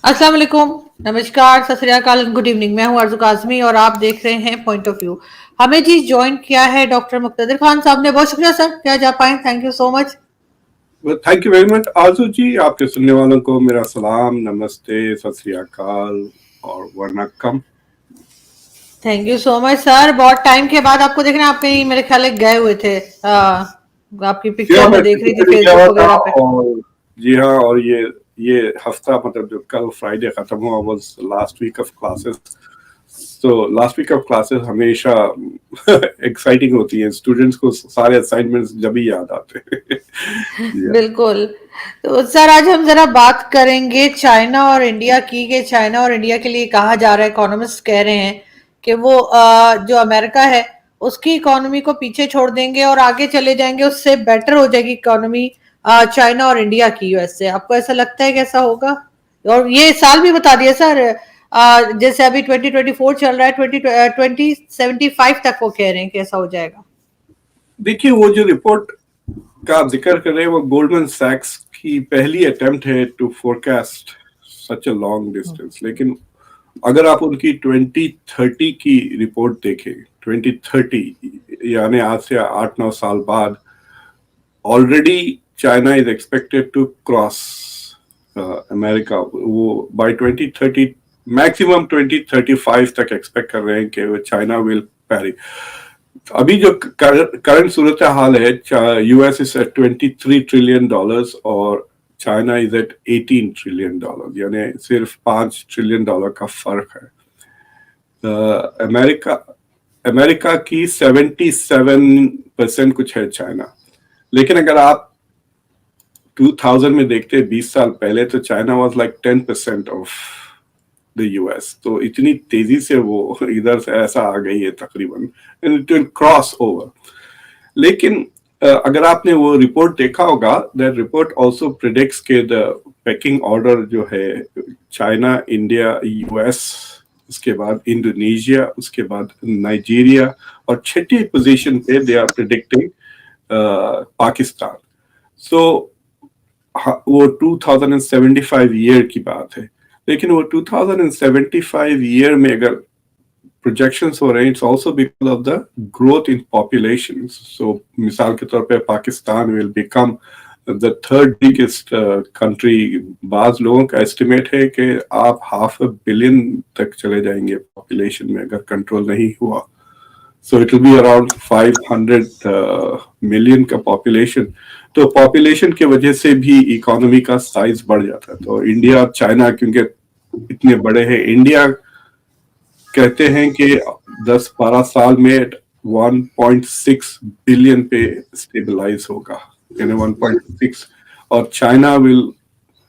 अस्सलाम वालेकुम, नमस्कार, सत श्री अकाल, गुड इवनिंग। मैं हूं अर्जु काजमी और आप देख रहे हैं पॉइंट ऑफ व्यू। हमें जी ज्वाइन किया है डॉक्टर मुक्तदिर खान साहब ने। बहुत शुक्रिया सर, क्या जा पाए, thank you so much. Thank you very much आजू जी। आपके सुनने वालों को मेरा सलाम, नमस्ते, सत श्री अकाल और वरनक्कम। Thank you so much sir. बहुत टाइम के बाद आपको देख रहे हैं, आप कहीं मेरे ख्याल है गए हुए थे। आपकी पिक्चर में मैं देख रही थी दिल्ली गया फेसबुक हुआ था वगैरह पे। और जी हाँ, और ये हफ्ता मतलब जो कल फ्राइडे खत्म हुआ was last week of classes. तो लास्ट वीक ऑफ क्लासेस हमेशा एक्साइटिंग होती है, स्टूडेंट्स को सारे असाइनमेंट्स जब ही याद आते हैं। बिल्कुल। तो सर आज हम जरा बात करेंगे चाइना और इंडिया की। कि चाइना और इंडिया के लिए कहा जा रहा है, इकोनॉमिस्ट कह रहे हैं कि वो जो अमेरिका है उसकी इकोनॉमी को पीछे छोड़ देंगे और आगे चले जाएंगे, उससे बेटर हो जाएगी इकोनॉमी चाइना और इंडिया की यूएस से। आपको ऐसा लगता है कि ऐसा होगा? और ये साल भी बता दिया सर। जैसे अभी 2024 चल रहा है, 2075 तक वो कह रहे हैं कि ऐसा हो जाएगा। देखिए, वो जो रिपोर्ट का आप जिक्र कर रहे हैं वो गोल्डमैन सैक्स की पहली अटेम्प्ट है to forecast such a long distance. लेकिन अगर आप उनकी 2030 की रिपोर्ट देखें, 2030 यानी आज से 8-9 साल बाद, already China is expected to cross America. वो बाय 2030 मैक्सिमम 2035 तक एक्सपेक्ट कर रहे हैं कि वो चाइना विल पैरी। अभी जो करंट सूरत हाल है, यूएस इज एट $23 ट्रिलियन और चाइना इज एट $18 ट्रिलियन, यानी सिर्फ $5 ट्रिलियन का फर्क है। अमेरिका की 77% कुछ है चाइना। लेकिन अगर आप 2000 में देखते हैं, 20 साल पहले, तो China was like 10% of the US. तो इतनी तेजी से वो इधर से ऐसा आ गई है तकरीबन, इट विल क्रॉस ओवर। लेकिन अगर आपने वो रिपोर्ट देखा होगा, दैट रिपोर्ट आल्सो प्रेडिक्ट्स के द पेकिंग ऑर्डर जो है, चाइना, इंडिया, यूएस, उसके बाद इंडोनेशिया, उसके बाद नाइजीरिया, और छठी पोजीशन पे दे आर प्रेडिक्टिंग पाकिस्तान। सो वो 2075 ईयर की बात है। लेकिन वो 2075 ईयर में अगर projections हो रहे हैं, it's also because of the growth in populations. So मिसाल के तौर पे Pakistan will become the third biggest country. बाज लोगों का estimate है कि आप 500 million तक चले जाएंगे population में अगर control नहीं हुआ। So it will be around 500 million का population. तो population के वजह से भी economy का size बढ़ जाता है। तो इंडिया और चाइना क्योंकि इतने बड़े हैं, इंडिया कहते हैं कि 10-12 साल में 1.6 बिलियन पे स्टेबलाइज होगा, यानी 1.6, और China will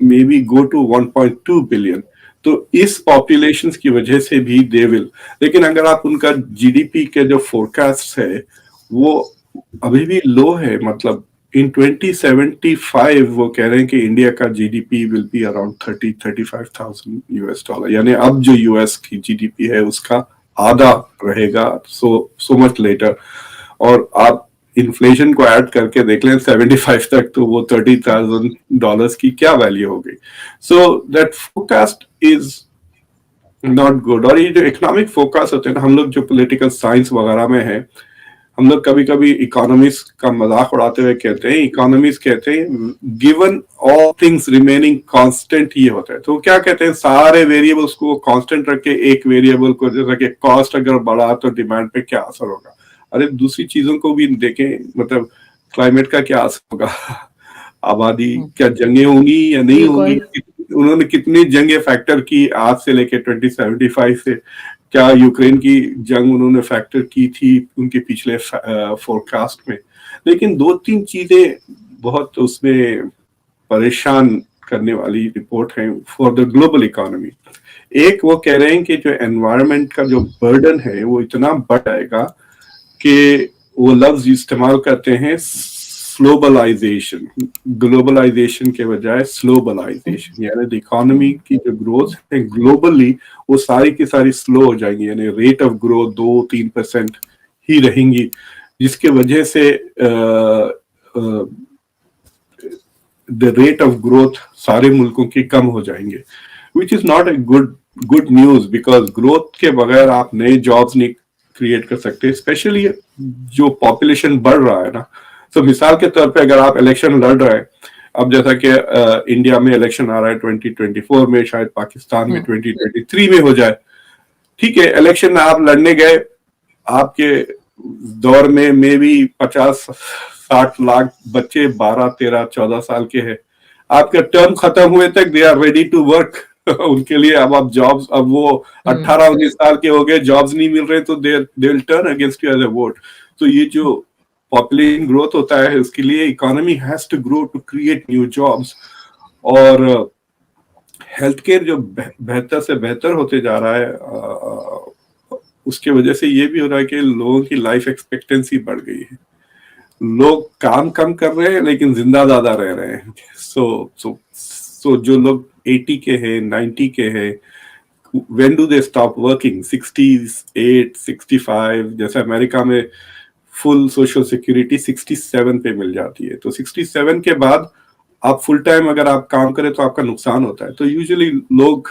may be go to 1.2 billion. तो इस पॉपुलेशन की वजह से भी दे विल। लेकिन अगर आप उनका जीडीपी के जो फोरकास्ट है वो अभी भी लो है। मतलब इन 2075 वो कह रहे हैं कि इंडिया का GDP will be around 35,000 US dollar, यानी अब जो यूएस की जीडीपी है उसका आधा रहेगा सो मच लेटर। और आप इन्फ्लेशन को ऐड करके देख लें 75 तक, तो वो $30,000 की क्या वैल्यू हो गई। So that forecast is not good. और ये जो इकोनॉमिक फोरकास्ट होते हैं ना, हम लोग जो पॉलिटिकल साइंस वगैरह में है, हम लोग कभी कभी इकोनॉमिस्ट का मजाक उड़ाते हुए कहते हैं, इकोनॉमिस्ट कहते हैं given all things remaining constant ही होता है। तो क्या कहते हैं, सारे वेरिएबल्स को कांस्टेंट रख के एक वेरिएबल को, जैसा कि कॉस्ट अगर बढ़ा तो डिमांड पे क्या असर होगा। अरे दूसरी चीजों को भी देखें, मतलब क्लाइमेट का क्या असर होगा, आबादी, क्या जंगें होंगी या नहीं होंगी, उन्होंने कितनी जंगें फैक्टर की आज से लेके 2075 से। क्या यूक्रेन की जंग उन्होंने फैक्टर की थी उनके पिछले फोरकास्ट में। लेकिन 2-3 चीजें बहुत उसमें परेशान करने वाली रिपोर्ट है फॉर द ग्लोबल इकोनॉमी। एक, वो कह रहे हैं कि जो एनवायरनमेंट का जो बर्डन है वो इतना बढ़ जाएगा कि वो लफ्ज इस्तेमाल करते हैं ग्लोबलाइजेशन, ग्लोबलाइजेशन के बजाय स्लोबलाइजेशन, यानी द इकोनॉमी की जो ग्रोथ है ग्लोबली वो सारी की सारी स्लो हो जाएंगी, यानी रेट ऑफ ग्रोथ 2-3% ही रहेंगी, जिसके वजह से द रेट ऑफ ग्रोथ सारे मुल्कों की कम हो जाएंगे। which is not a good news because growth के बगैर आप नए jobs नहीं क्रिएट कर सकते, स्पेशली जो पॉपुलेशन बढ़ रहा है ना. तो मिसाल के तौर पे अगर आप इलेक्शन लड़ रहे हैं, अब जैसा कि इंडिया में इलेक्शन आ रहा है 2024 में, शायद पाकिस्तान में 2023 में हो जाए. ठीक है, इलेक्शन में आप लड़ने गए, आपके दौर में मे भी 50-60 लाख बच्चे 12, 13, 14 साल के हैं. आपके टर्म खत्म हुए तक they are ready to work. उनके लिए अब आप जॉब्स, अब वो 18-19 साल के हो गए, जॉब्स नहीं मिल रहे, तो they will turn against you as a vote. तो ये जो पॉपुलेशन ग्रोथ होता है, उसके लिए economy has to grow to create new jobs. और हेल्थ केयर जो बेहतर से बेहतर होते जा रहा है, उसके वजह से ये भी हो रहा है कि लोगों की लाइफ एक्सपेक्टेंसी बढ़ गई है. लोग काम कम कर रहे हैं लेकिन जिंदा ज्यादा रह रहे हैं. सो जो लोग 80 के हैं, 90 के हैं, when do they stop working? 68, 65, जैसे अमेरिका में फुल सोशल सिक्योरिटी 67 पे मिल जाती है. तो 67 के बाद आप फुल टाइम अगर आप काम करें तो आपका नुकसान होता है. तो यूजुअली लोग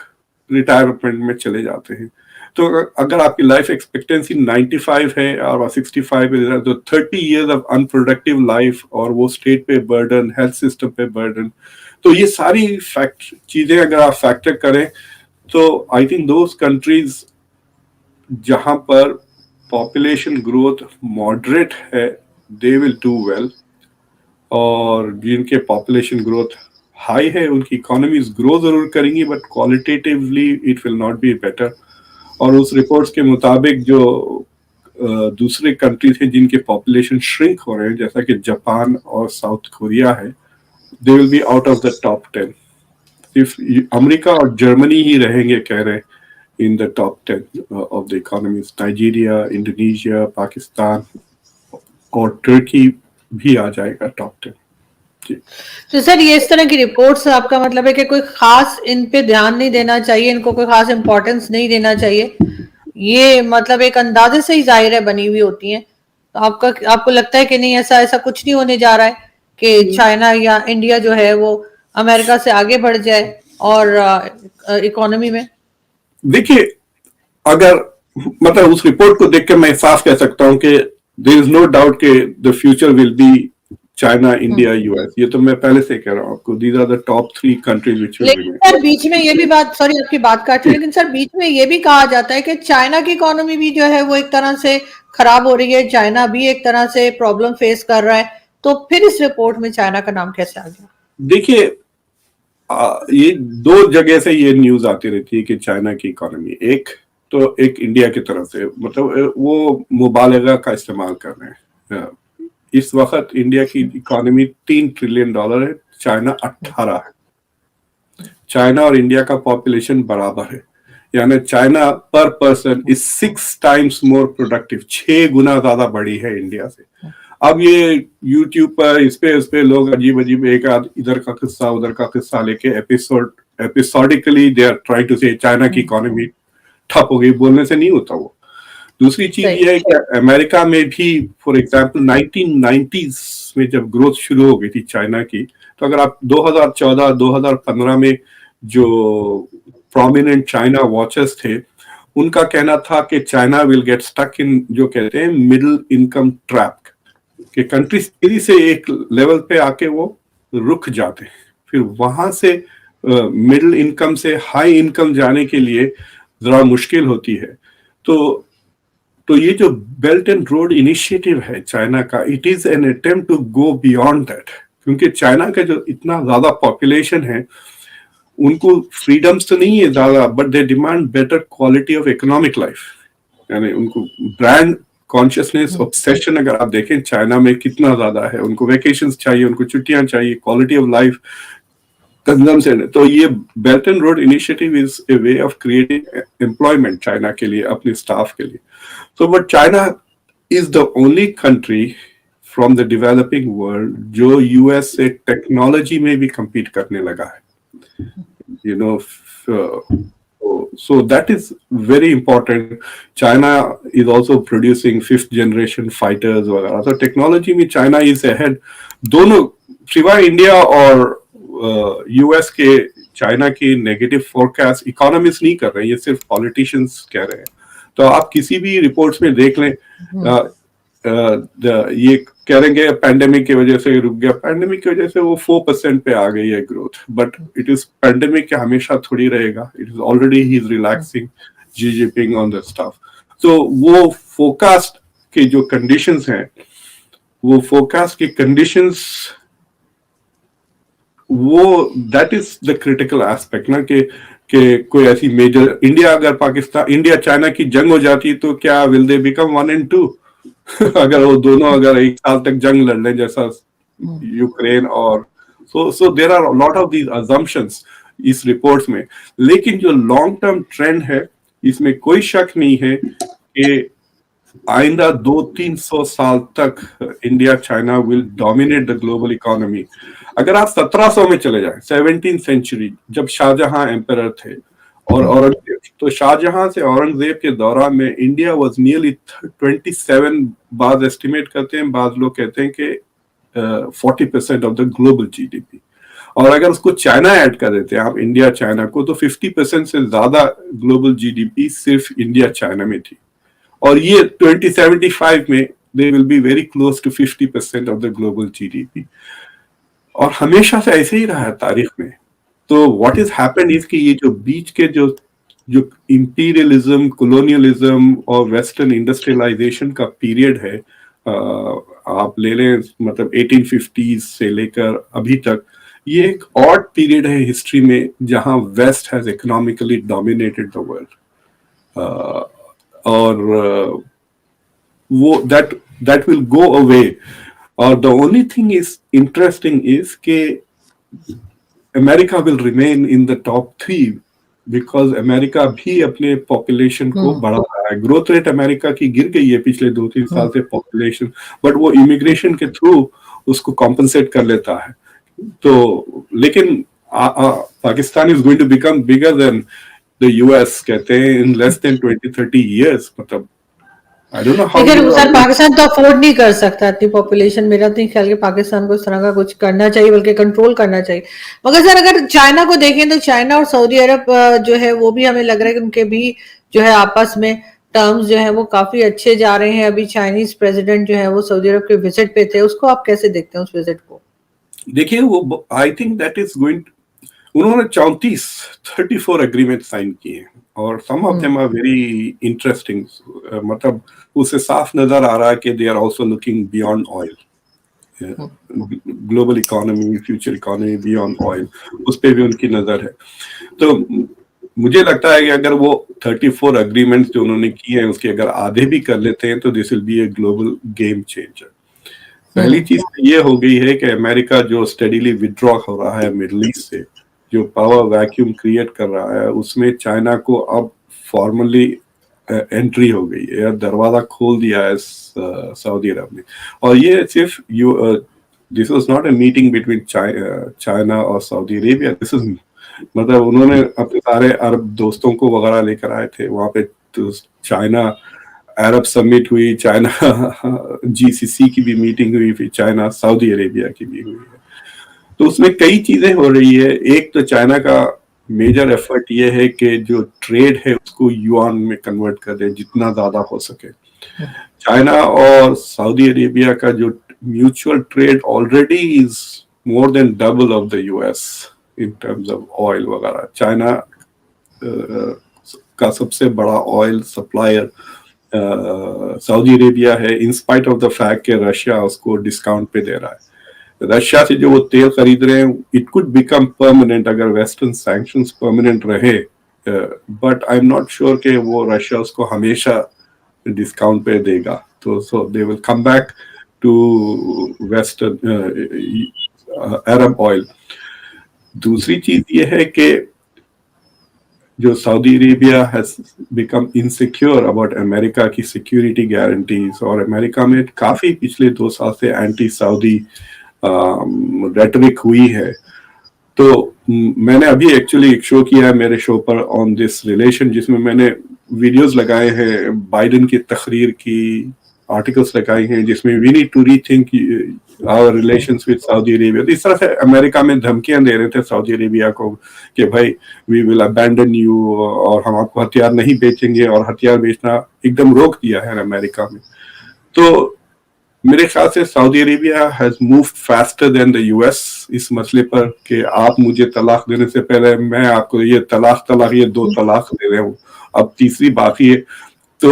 रिटायरमेंट में चले जाते हैं. तो अगर आपकी लाइफ एक्सपेक्टेंसी 95 है और 65 है, तो 30 इयर्स ऑफ अनप्रोडक्टिव लाइफ, और वो स्टेट पे बर्डन, हेल्थ सिस्टम पे बर्डन. तो ये सारी चीजें अगर आप फैक्टर करें, तो आई थिंक दोज कंट्रीज जहां पर पॉपुलेशन ग्रोथ मॉडरेट है, दे विल डू वेल. और जिनके पॉपुलेशन ग्रोथ हाई है, उनकी इकोनॉमीज ग्रो जरूर करेंगी, but qualitatively it will not be better. और उस रिपोर्ट्स के मुताबिक जो दूसरे कंट्रीज हैं जिनके पॉपुलेशन श्रिंक हो रहे हैं, जैसा कि जापान और साउथ कोरिया है, दे will be out of the top 10. सिर्फ अमेरिका और जर्मनी ही रहेंगे, कह रहे हैं, इन the top 10 of the economies. Nigeria, Indonesia, Pakistan और टर्की भी आ जाएगा टॉप 10. तो सर, ये इस तरह की रिपोर्ट्स, आपका मतलब है कि कोई खास इन पे ध्यान नहीं देना चाहिए, इनको कोई खास इंपॉर्टेंस नहीं देना चाहिए, ये मतलब एक अंदाजे से ही जाहिर है बनी हुई होती हैं. तो आपको लगता है कि नहीं, ऐसा कुछ नहीं होने जा रहा है कि चाइना या इंडिया जो है वो अमेरिका से आगे बढ़ जाए और इकोनॉमी में? देखिए, अगर मतलब उस रिपोर्ट को देख के मैं साफ कह सकता हूं कि देयर इज नो डाउट कि the future will be China, India, US. ये तो मैं पहले से कह रहा हूँ आपको. These are the top 3 countries which will लेकिन सर बीच में ये भी बात, सॉरी आपकी बात काट रही, लेकिन सर बीच में ये भी कहा जाता है कि चाइना की इकोनॉमी भी जो है वो एक तरह से खराब हो रही है, चाइना भी एक तरह से प्रॉब्लम फेस कर रहा है. तो फिर इस रिपोर्ट में चाइना का नाम कैसे आ गया? देखिए, ये 2 जगह से ये न्यूज आती रहती है कि चाइना की इकोनॉमी, एक इंडिया की तरफ से, मतलब वो मुबालगा का इस्तेमाल कर रहे हैं. इस वक्त इंडिया की इकोनॉमी $3 ट्रिलियन है, चाइना 18 है. चाइना और इंडिया का पॉपुलेशन बराबर है, यानी चाइना पर person is 6 times more productive, 6 गुना ज्यादा बड़ी है इंडिया से. अब ये यूट्यूब पर इस पे लोग अजीब एक आध इधर का किस्सा उधर का किस्सा लेके एपिसोडिकली दे आर ट्राइंग टू से चाइना की इकोनॉमी ठप हो गई. बोलने से नहीं होता वो. दूसरी चीज ये है कि अमेरिका में भी, फॉर एग्जांपल 1990s में जब ग्रोथ शुरू हो गई थी चाइना की, तो अगर आप 2014-2015 में जो प्रोमिनेंट चाइना वॉचर्स थे, उनका कहना था कि China will get stuck in, जो कहते हैं, मिडिल इनकम ट्रैप, कि कंट्री तेजी से एक लेवल पे आके वो रुक जाते हैं, फिर वहां से मिडिल इनकम से हाई इनकम जाने के लिए जरा मुश्किल होती है. तो ये जो बेल्ट एंड रोड इनिशिएटिव है चाइना का, it is an attempt to go beyond that. क्योंकि चाइना का जो इतना ज्यादा पॉपुलेशन है, उनको फ्रीडम्स तो नहीं है ज्यादा, but they demand better quality of economic life. यानी उनको ब्रांड कॉन्शियसनेस, ऑब्सेशन अगर आप देखें चाइना में कितना ज्यादा है. उनको वेकेशंस चाहिए, उनको छुट्टियां चाहिए, क्वालिटी ऑफ लाइफ, कंजम्पशन. तो ये belt and road initiative is a way of creating employment China के लिए, अपने स्टाफ के लिए. So, but China is the only country from the developing world जो US से टेक्नोलॉजी में भी compete करने लगा है. You know, so that is very important. China is also producing 5th generation fighters वगैरह. So टेक्नोलॉजी में China is ahead. दोनों सिवाय इंडिया और US के, चाइना की नेगेटिव फोरकास्ट इकोनॉमिस्ट नहीं कर रहे हैं, ये सिर्फ पॉलिटिशियंस कह रहे हैं. तो आप किसी भी रिपोर्ट्स में देख लें, ये कह रहे हैं पैंडेमिक की वजह से रुक गया, पैंडेमिक की वजह से वो 4% पे आ गई है growth, but it is pandemic के हमेशा थोड़ी रहेगा. It is already he is relaxing Xi Jinping on the stuff. तो वो फोरकास्ट के जो कंडीशंस हैं, वो फोरकास्ट के कंडीशंस, वो that is the critical aspect ना, कि कोई ऐसी मेजर इंडिया अगर पाकिस्तान इंडिया चाइना की जंग हो जाती तो क्या विल दे बिकम 1 and 2? अगर वो दोनों अगर एक साल तक जंग लड़ लें जैसा यूक्रेन और so there are lot of these assumptions इस रिपोर्ट्स में. लेकिन जो लॉन्ग टर्म ट्रेंड है इसमें कोई शक नहीं है कि आइंदा 200-300 साल तक India China will dominate the global economy. अगर आप 1700 में चले जाएं, 17th सेंचुरी, जब शाहजहां एम्परर थे और औरंगजेब, तो शाहजहां से औरंगजेब के दौरान में इंडिया वाज नियरली 27, बाद एस्टिमेट करते हैं, बाद लोग कहते हैं कि 40% ऑफ द ग्लोबल जीडीपी. और अगर उसको चाइना ऐड कर देते हैं आप, इंडिया चाइना को, तो 50% से ज्यादा ग्लोबल जीडीपी सिर्फ इंडिया चाइना में थी. और ये 2075 में they will be very close to 50% of the global GDP. और हमेशा से ऐसे ही रहा है तारीख में. तो व्हाट इज हैपेंड इज कि ये जो बीच के जो इंपीरियलिज्म, कॉलोनियलिज्म और वेस्टर्न इंडस्ट्रियलाइजेशन का पीरियड है, आप ले लें मतलब 1850s से लेकर अभी तक, ये एक ऑड पीरियड है हिस्ट्री में जहां west has economically dominated the world. और वो दैट विल गो अवे. और the only thing is interesting is के America will remain in the top 3 because America भी अपने पॉपुलेशन को बढ़ा रहा है. ग्रोथ रेट अमेरिका की गिर गई है पिछले 2-3 साल से पॉपुलेशन, बट वो इमिग्रेशन के थ्रू उसको कॉम्पनसेट कर लेता है. तो लेकिन Pakistan is going to become bigger than the US, कहते हैं, इन लेस देन 20-30 years. मतलब I don't know how. लेकिन सर पाकिस्तान तो अफोर्ड नहीं कर सकता इतनी पॉपुलेशन. मेरा तो ख्याल कि पाकिस्तान को इस तरह का कुछ करना चाहिए, बल्कि कंट्रोल करना चाहिए. मगर सर अगर चाइना को देखें तो चाइना और सऊदी अरब जो है वो भी हमें लग रहा है कि उनके भी जो है आपस में टर्म्स जो है वो काफी अच्छे जा रहे हैं. अभी चाइनीज प्रेसिडेंट जो है वो सऊदी अरब के विजिट पे थे, उसको आप कैसे देखते हैं उस विजिट को? देखिए वो I think that is going, उन्होंने 34 एग्रीमेंट साइन किए और some of them are very interesting. मतलब उससे साफ नजर आ रहा है कि they are also looking beyond oil, global economy, future economy beyond oil, उस पे भी उनकी नजर है. तो मुझे लगता है कि अगर वो 34 एग्रीमेंट्स जो उन्होंने किए हैं उसके अगर आधे भी कर लेते हैं तो this will be a global game changer. पहली चीज ये हो गई है कि अमेरिका जो स्टेडीली विड्रॉ हो रहा है मिडल ईस्ट से, जो पावर वैक्यूम क्रिएट कर रहा है, उसमें चाइना को अब फॉर्मली एंट्री हो गई है, दरवाजा खोल दिया है सऊदी अरब ने. और ये सिर्फ this was not a meeting between China और सऊदी अरेबिया. दिस इज मतलब उन्होंने अपने सारे अरब दोस्तों को वगैरह लेकर आए थे वहां पे. तो चाइना अरब समिट हुई, चाइना जीसीसी की भी मीटिंग हुई, फिर चाइना सऊदी अरेबिया की भी हुई है. तो उसमें कई चीजें हो रही है. एक तो चाइना का मेजर एफर्ट ये है कि जो ट्रेड है उसको युआन में कन्वर्ट कर दे जितना ज्यादा हो सके. चाइना और सऊदी अरेबिया का जो mutual trade already is more than double of the US in terms of oil वगैरह. चाइना का सबसे बड़ा ऑयल सप्लायर सऊदी अरेबिया है, in spite of the fact कि रशिया उसको डिस्काउंट पे दे रहा है. रशिया से जो वो तेल खरीद रहे हैं, इट कुड बिकम परमानेंट अगर वेस्टर्न सैंक्शंस परमानेंट रहे, but I am not sure कि वो रशिया उसको हमेशा डिस्काउंट पे देगा. तो so they will come back to western Arab oil. दूसरी चीज ये है कि जो Saudi Arabia has become insecure about America की सिक्योरिटी गारंटीज, और अमेरिका में काफी पिछले 2 साल से एंटी सऊदी रेटरिक हुई है. तो मैंने अभी एक्चुअली एक शो किया है मेरे शो पर ऑन दिस रिलेशन, जिसमें मैंने वीडियोस लगाए हैं बाइडेन की तकरीर की आर्टिकल्स लगाई हैं जिसमें we need to rethink our relations with Saudi Arabia. इस तरह से अमेरिका में धमकियां दे रहे थे सऊदी अरेबिया को कि भाई वी विल अबैंडन यू, और हम आपको हथियार नहीं बेचेंगे, और हथियार बेचना एकदम रोक दिया है अमेरिका में। तो मेरे ख्याल से Saudi Arabia has move faster than the US इस मसले पर कि आप मुझे तलाक देने से पहले मैं आपको ये तलाक ये 2 तलाक दे रहे हूँ, अब तीसरी बाकी है। तो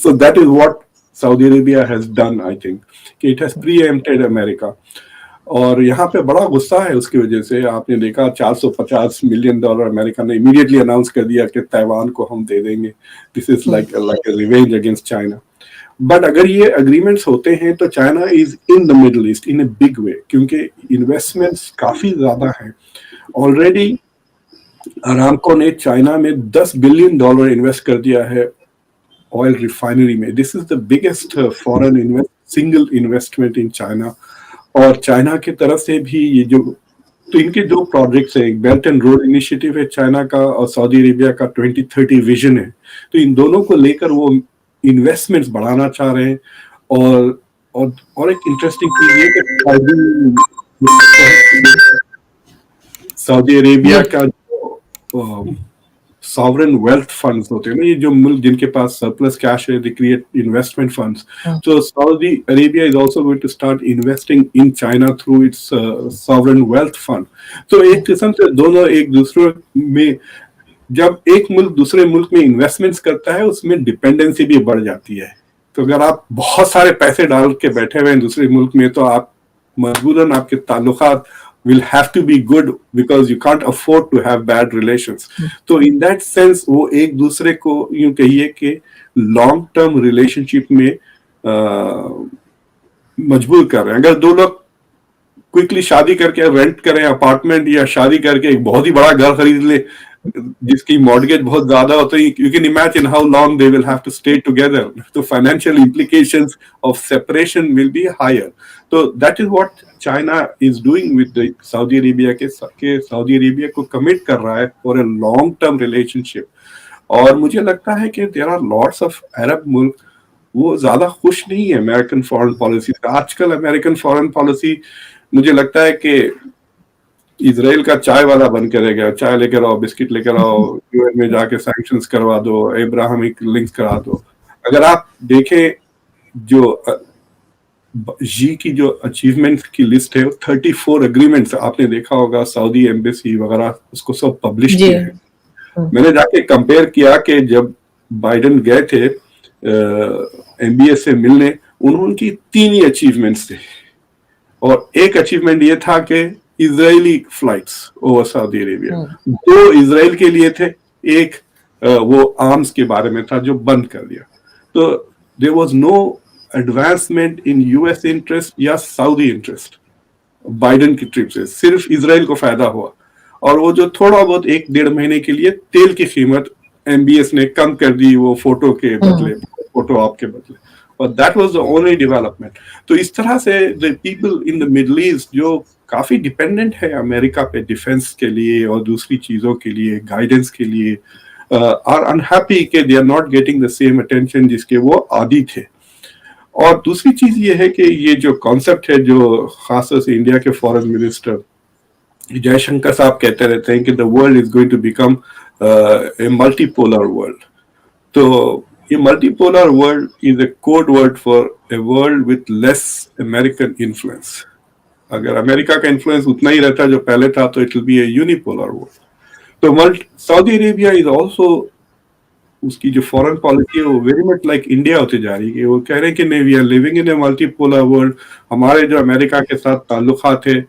so that is what Saudi Arabia has done, I think, कि it has preempted America। और यहाँ पे बड़ा गुस्सा है उसकी वजह से। आपने देखा $450 मिलियन अमेरिका ने इमीडिएटली अनाउंस कर दिया कि ताइवान को हम दे देंगे। This is like a revenge against China. But अगर ये अग्रीमेंट्स होते हैं तो China is in the middle east in a big way, क्योंकि इन्वेस्टमेंट्स काफी ज्यादा हैं। ऑलरेडी अरामको ने चाइना में $10 बिलियन इन्वेस्ट कर दिया है ऑयल रिफाइनरी में। This is the biggest foreign single investment in China. और चाइना की तरफ से भी ये जो तो इनके 2 प्रोजेक्ट्स हैं, एक बेल्ट एंड रोड इनिशिएटिव है चाइना का, और सऊदी अरेबिया का 2030 विजन है। तो इन दोनों को लेकर वो इन्वेस्टमेंट्स बढ़ाना चाह रहे हैं। और एक इंटरेस्टिंग चीज ये कि सऊदी अरेबिया का जो सॉवरेन वेल्थ फंड्स होते हैं ना, ये जो मुल्क जिनके पास सरप्लस कैश है, दे क्रिएट इन्वेस्टमेंट फंड्स। तो Saudi Arabia is also going to start investing in China through its sovereign wealth fund. तो एक किस्म से दोनों एक दूसरे में, जब एक मुल्क दूसरे मुल्क में इन्वेस्टमेंट्स करता है उसमें डिपेंडेंसी भी बढ़ जाती है। तो अगर आप बहुत सारे पैसे डाल के बैठे हुए हैं दूसरे मुल्क में, तो आप मजबूरन आपके ताल्लुकात will have to be good because you can't afford to have bad relations। तो in that sense वो एक दूसरे को यूं कहिए कि लॉन्ग टर्म रिलेशनशिप में मजबूर कर रहे हैं। अगर 2 लोग क्विकली शादी करके रेंट करें अपार्टमेंट, या शादी करके एक बहुत ही बड़ा घर खरीद ले जिसकी मॉर्गेज बहुत ज्यादा होता है, you can imagine how long they will have to stay together. तो financial implications of separation will be higher. तो that is what China is doing with Saudi Arabia के सऊदी अरेबिया को कमिट कर रहा है for a long term relationship. और मुझे लगता है कि there are lots of Arab मुल्क वो ज्यादा खुश नहीं है अमेरिकन फॉरेन पॉलिसी से। आजकल अमेरिकन फॉरेन पॉलिसी मुझे लगता है कि इजराइल का चाय वाला बन के रह गया। चाय लेकर आओ, बिस्किट लेकर आओ, यूएन में जाके सैंक्शंस करवा दो, अब्राहमिक लिंक्स करा दो। अगर आप देखें जो जी की जो अचीवमेंट की लिस्ट है, 34 एग्रीमेंट्स आपने देखा होगा, सऊदी एम्बेसी वगैरह उसको सब पब्लिश किया है। मैंने जाके कंपेयर किया कि जब बाइडेन गए थे एमबीएस से मिलने, उनकी 3 ही अचीवमेंट्स थे। और एक अचीवमेंट ये था कि Israeli flights over Saudi Arabia, 2 Israel के लिए थे, एक वो आर्म्स के बारे में था जो बंद कर दिया। तो there was no advancement in US interest या सऊदी इंटरेस्ट बाइडेन की ट्रिप से, सिर्फ इजराइल को फायदा हुआ। और वो जो थोड़ा बहुत 1-1.5 महीने के लिए तेल की कीमत एमबीएस ने कम कर दी वो फोटो के बदले, फोटो आप के बदले, और that was the only development. तो इस तरह से the people in the middle east जो काफी डिपेंडेंट है अमेरिका पे डिफेंस के लिए और दूसरी चीजों के लिए, गाइडेंस के लिए, आर अनहैप्पी कि they are not getting the same attention जिसके वो आदी थे। और दूसरी चीज ये है कि ये जो कॉन्सेप्ट है जो खासतौर से इंडिया के फॉरेन मिनिस्टर जयशंकर साहब कहते रहते हैं कि the world is going to become a multipolar world. तो ये multipolar world is a code word for a world with less American influence. अगर अमेरिका का इन्फ्लुएंस उतना ही रहता जो पहले था तो it will be a unipolar world. तो सऊदी अरेबिया इज ऑल्सो, उसकी जो फॉरेन पॉलिसी है वो वेरी मच लाइक इंडिया होती जा रही है। वो कह रहे हैं कि नहीं, we are living in a multipolar world. हमारे जो अमेरिका के साथ ताल्लुकात है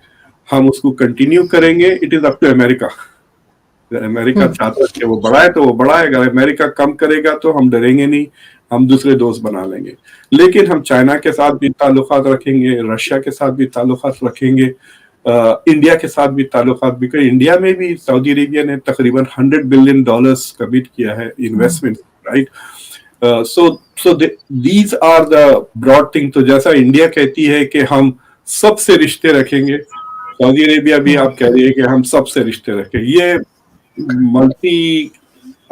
हम उसको कंटिन्यू करेंगे, it is up to America. अगर अमेरिका चाहता है कि वो बढ़ाए तो वो बढ़ाए, अगर अमेरिका कम करेगा तो हम डरेंगे नहीं, हम दूसरे दोस्त बना लेंगे। लेकिन हम चाइना के साथ भी ताल्लुकात रखेंगे, रशिया के साथ भी ताल्लुकात रखेंगे, इंडिया के साथ भी ताल्लुकात भी करें। इंडिया में भी सऊदी अरेबिया ने तकरीबन $100 बिलियन कमिट किया है investment, right. So these are the broad thing. तो जैसा इंडिया कहती है कि हम सबसे रिश्ते रखेंगे, सऊदी अरेबिया भी आप कह रही है कि हम सबसे रिश्ते रखें। ये मल्टी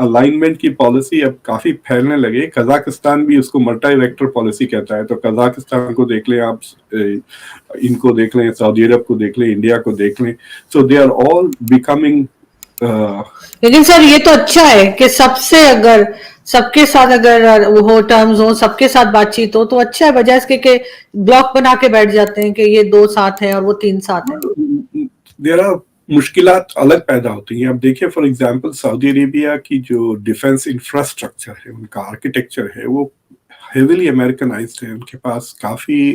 अलाइनमेंट की पॉलिसी अब काफी फैलने लगे। कजाकिस्तान भी उसको मल्टी वेक्टर पॉलिसी कहता है, तो कजाकिस्तान को देख लें आप, इनको देख लें, सऊदी अरब को देख लें, इंडिया को देख लें, सो दे आर ऑल बिकमिंग। लेकिन सर ये तो अच्छा है कि सबसे अगर सबके साथ अगर वो हो, टर्म्स हो, सबके साथ बातचीत हो तो अच्छा है, बजाय इसके कि ब्लॉक बना के बैठ जाते हैं कि ये 2 साथ हैं और वो 3 साथ हैं। देयर आर मुश्किलात अलग पैदा होती हैं। अब देखिए फॉर एग्जांपल सऊदी अरेबिया की जो डिफेंस इंफ्रास्ट्रक्चर है, उनका आर्किटेक्चर है, वो हेवीली अमेरिकनाइज्ड है। उनके पास काफी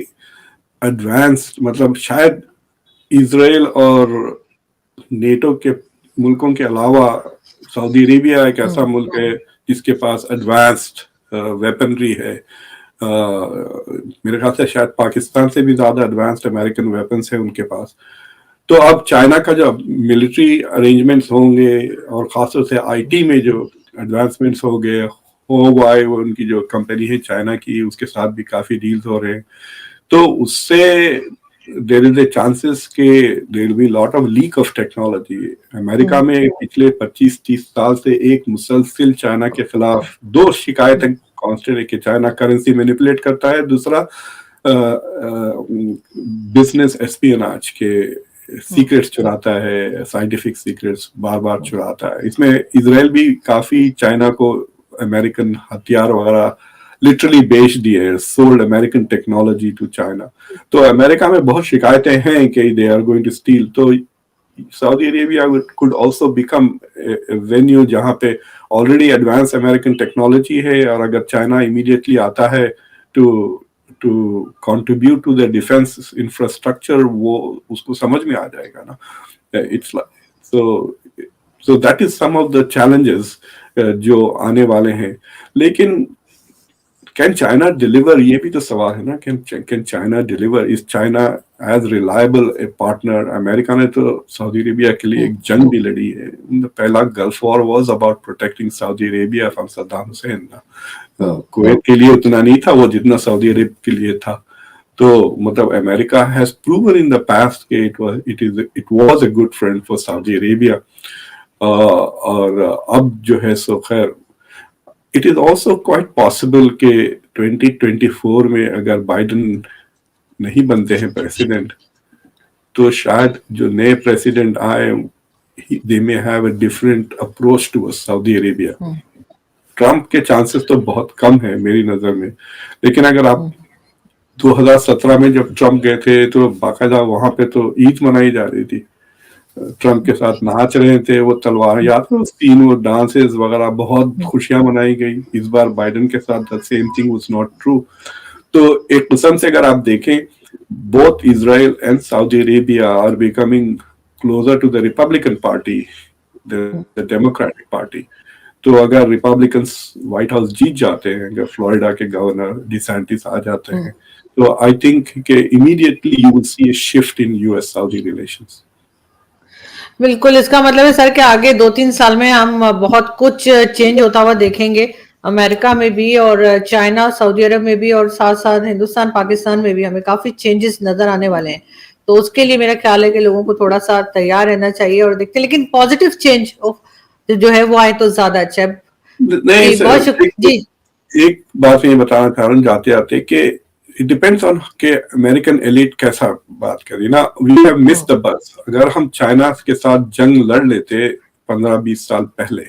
एडवांस्ड, मतलब शायद इजराइल और नेटो के मुल्कों के अलावा सऊदी अरेबिया एक ऐसा मुल्क है जिसके पास एडवांस्ड वेपनरी है। मेरे ख्याल से शायद पाकिस्तान से भी ज्यादा एडवांस्ड अमेरिकन वेपन्स है उनके पास। तो अब चाइना का जो मिलिट्री अरेंजमेंट्स होंगे और खासतौर से आईटी में जो एडवांसमेंट्स हो गए, हुआवे उनकी जो कंपनी है चाइना की, उसके साथ भी काफी डील्स हो रहे हैं। तो उससे देयर इज ए चांसेस के there will be lot of leak of technology. America में पिछले 25-30 साल से एक मुसलसिल चाइना के खिलाफ 2 शिकायतें कांस्टेंट है कि चाइना करेंसी मैनिपुलेट करता है, दूसरा बिजनेस एस्पियोनाज के सीक्रेट्स चुराता है, साइंटिफिक सीक्रेट्स बार बार चुराता है। इसमें इजराइल भी काफी चाइना को अमेरिकन हथियार वगैरह लिटरली बेच दिए, sold American technology to China. तो अमेरिका में बहुत शिकायतें हैं कि they are going to steal. तो Saudi Arabia could also become venue जहां पे ऑलरेडी एडवांस अमेरिकन टेक्नोलॉजी है, और अगर चाइना इमीडिएटली आता है to contribute to the defence infrastructure, वो उसको समझ में आ जाएगा ना। It's so that is some of the challenges जो आने वाले हैं। लेकिन कैन चाइना डिलीवर, ये भी तो सवाल है ना। Can China deliver? Is China as reliable a partner? America ने तो सऊदी अरेबिया के लिए एक जंग भी लड़ी है। पहला gulf war was about protecting Saudi Arabia from Saddam Hussain. Kuwait के लिए उतना नहीं था वो जितना सऊदी अरब के लिए था। तो मतलब America has proven in the past कि it was a good friend for Saudi Arabia. और अब जो है सो खैर it is also quite possible कि 2024 में अगर बाइडन नहीं बनते हैं प्रेसिडेंट, तो शायद जो नए प्रेसिडेंट आए they may have a different approach to Saudi Arabia. Trump के चांसेस तो बहुत कम है मेरी नजर में। लेकिन अगर आप 2017 में जब ट्रम्प गए थे तो बाकायदा वहां पे तो ईद मनाई जा रही थी, ट्रम्प के साथ नाच रहे थे वो तलवार, याद है तीन वो डांसेस वगैरह, बहुत खुशियां मनाई गई। इस बार बाइडन के साथ the same thing was not true. तो एक किस्म से अगर आप देखें, both Israel and Saudi Arabia are becoming closer to the Republican party, the Democratic party. तो अगर रिपब्लिकन्स व्हाइट हाउस जीत जाते हैं, अगर फ्लोरिडा के गवर्नर डिसेंटिस आ जाते हैं, तो आई थिंक कि immediately you will see a shift in US Saudi relations. बिल्कुल, इसका मतलब है सर कि आगे 2-3 साल में हम बहुत कुछ चेंज होता हुआ देखेंगे, अमेरिका में भी और चाइना, सऊदी अरब में भी, और साथ साथ हिंदुस्तान, पाकिस्तान में भी हमें काफी चेंजेस नजर आने वाले हैं। तो उसके लिए मेरा ख्याल है कि लोगों को थोड़ा सा तैयार रहना चाहिए और देखते, लेकिन पॉजिटिव चेंज जो है वो आए तो ज्यादा अच्छा है। नहीं बहुत शुक्रिया जी। एक बात ये बताना चाह रहा हूँ जाते आते कि इट डिपेंड्स ऑन के अमेरिकन एलिट कैसा बात करी ना। We have missed the bus. अगर हम चाइना के साथ जंग लड़ लेते 15-20 साल पहले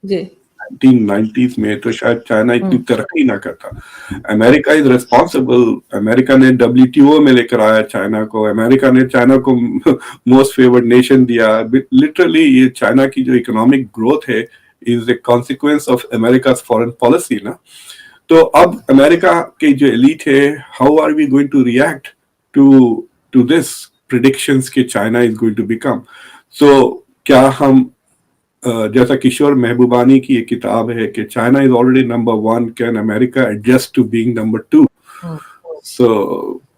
जी 1990s में, तो शायद चाइना इतनी तरक्की ना करता। America is responsible. अमेरिका ने WTO में लेकर आया चाइना को, अमेरिका ने चाइना को मोस्ट फेवर्ड नेशन दिया। लिटरली ये चाइना की जो इकोनॉमिक ग्रोथ है is a consequence of America foreign policy ना। तो अब अमेरिका के जो एलीट है, how are we going to react to this predictions कि China is going to become. So क्या हम जैसा किशोर महबूबानी की एक किताब है कि China is already number 1, can America adjust to being number 2।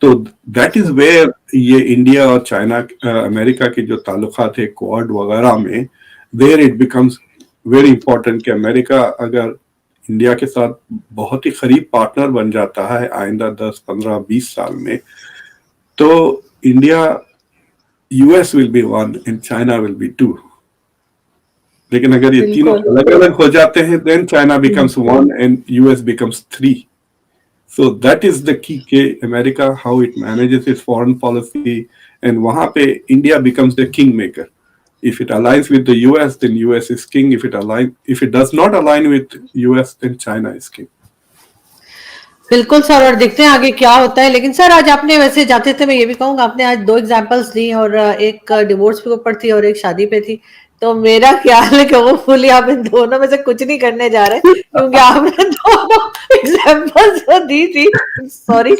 तो दैट इज वेयर ये इंडिया और चाइना अमेरिका के जो ताल्लुकात है क्वाड वगैरह में, there it becomes very important कि अमेरिका अगर इंडिया के साथ बहुत ही करीब पार्टनर बन जाता है आइंदा 10, 15, 20 साल में, तो India US will be 1 and China will be 2. लेकिन अगर ये तीनों बिल्कुल अलग अलग हो जाते हैं then China becomes one and US becomes three. So that is the key के America how it manages its foreign policy and वहां पे India becomes the kingmaker. If it aligns with the US then US is king. If it does not align with US then China is king. बिल्कुल sir, और देखते हैं आगे क्या होता है। लेकिन सर आज आपने वैसे जाते थे मैं ये भी कहूँगा, आपने आज 2 एग्जांपल्स दी और एक डिवोर्स के ऊपर थी और एक शादी पे थी। तो मेरा ख्याल है कि वो फुली आप इन दोनों में से कुछ नहीं करने जा रहे, क्योंकि आपने दोनों एग्जांपल्स जो दी थी, सॉरी,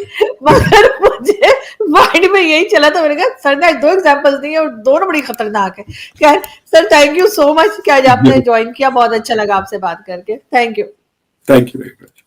मगर मुझे माइंड में यही चला था, मैंने कहा सर ने आज 2 एग्जांपल्स दी और दोनों बड़ी खतरनाक है। खैर sir, thank you so much कि आज आपने ज्वाइन किया, बहुत अच्छा लगा आपसे बात करके। Thank you. Thank you very much.